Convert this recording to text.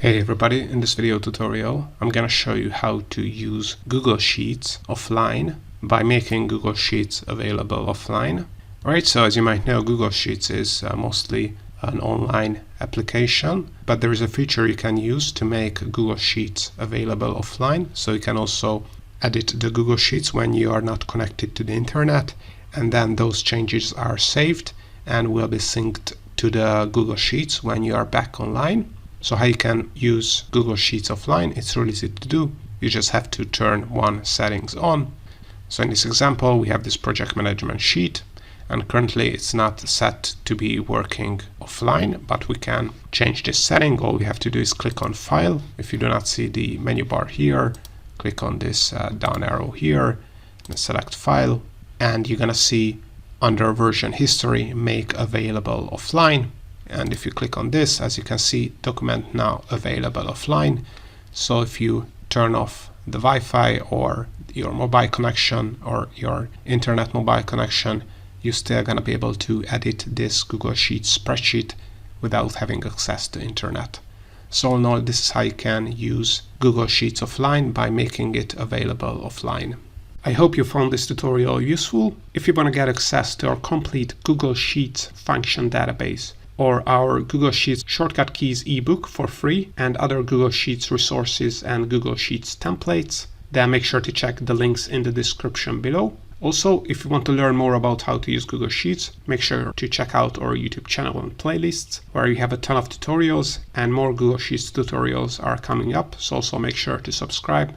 Hey everybody, in this video tutorial I'm gonna show you how to use Google Sheets offline by making Google Sheets available offline. Alright, so as you might know, Google Sheets is mostly an online application, but there is a feature you can use to make Google Sheets available offline. So you can also edit the Google Sheets when you are not connected to the internet, and then those changes are saved and will be synced to the Google Sheets when you are back online. So how you can use Google Sheets offline, it's really easy to do. You just have to turn one settings on. So in this example, we have this project management sheet, and currently it's not set to be working offline, but we can change this setting. All we have to do is click on File. If you do not see the menu bar here, click on this down arrow here and select File, and you're gonna see under Version History, Make Available Offline. And if you click on this, as you can see, document now available offline. So if you turn off the Wi-Fi or your mobile connection or your internet mobile connection, you're still going to be able to edit this Google Sheets spreadsheet without having access to internet. So all in all, this is how you can use Google Sheets offline by making it available offline. I hope you found this tutorial useful. If you want to get access to our complete Google Sheets function database, or our Google Sheets Shortcut Keys ebook for free, and other Google Sheets resources and Google Sheets templates, then make sure to check the links in the description below. Also, if you want to learn more about how to use Google Sheets, make sure to check out our YouTube channel and playlists, where you have a ton of tutorials, and more Google Sheets tutorials are coming up, so also make sure to subscribe.